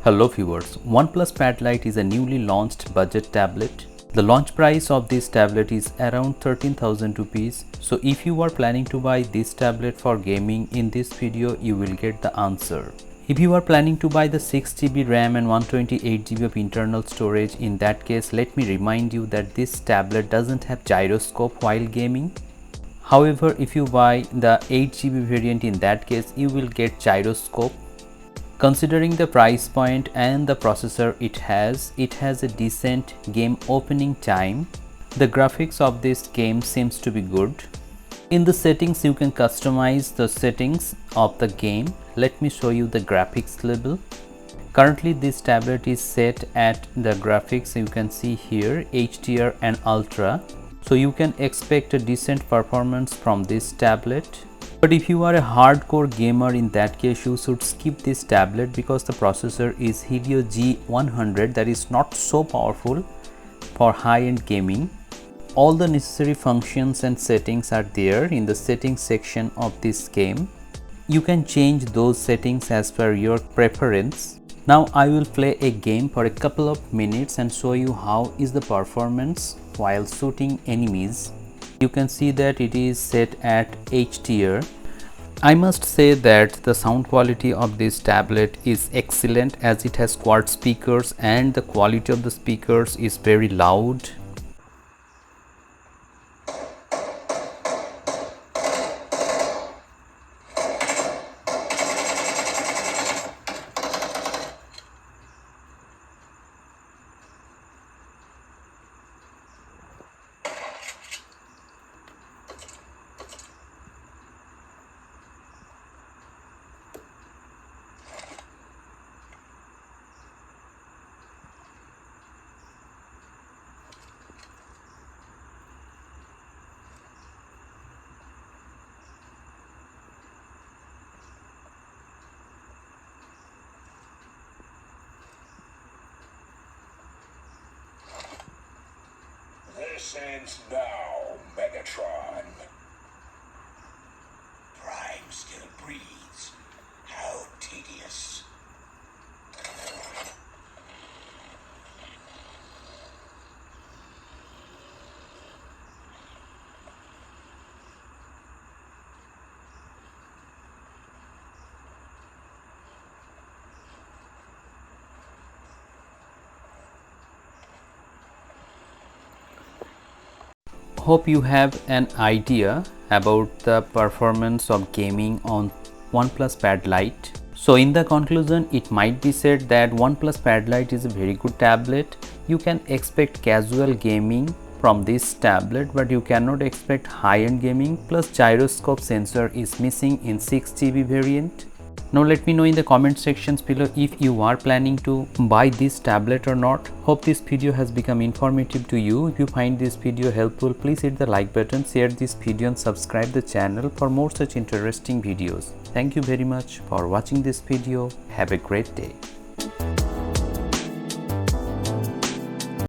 Hello viewers, Oneplus Pad Lite is a newly launched budget tablet. The launch price of this tablet is around 13,000 rupees. So if you are planning to buy this tablet for gaming, in this video you will get the answer. If you are planning to buy the 6GB RAM and 128GB of internal storage, in that case let me remind you that this tablet doesn't have gyroscope while gaming. However, if you buy the 8GB variant, in that case you will get gyroscope. Considering the price point and the processor it has a decent game opening time. The graphics of this game seems to be good. In the settings you can customize the settings of the game. Let me show you the graphics level. Currently this tablet is set at the graphics you can see here, HDR and Ultra. So you can expect a decent performance from this tablet. But if you are a hardcore gamer, in that case you should skip this tablet because the processor is Helio G100, that is not so powerful for high-end gaming. All the necessary functions and settings are there in the settings section of this game. You can change those settings as per your preference. Now I will play a game for a couple of minutes and show you how is the performance while shooting enemies. You can see that it is set at HDR. I must say that the sound quality of this tablet is excellent as it has quad speakers and the quality of the speakers is very loud. This ends now, Megatron. Prime still breathes. How tedious. Hope you have an idea about the performance of gaming on Oneplus Pad Lite. So in the conclusion, it might be said that Oneplus Pad Lite is a very good tablet. You can expect casual gaming from this tablet, but you cannot expect high-end gaming. Plus gyroscope sensor is missing in 6GB variant. Now let me know in the comment sections below if you are planning to buy this tablet or not. Hope this video has become informative to you. If you find this video helpful, please hit the like button, share this video and subscribe the channel for more such interesting videos. Thank you very much for watching this video. Have a great day.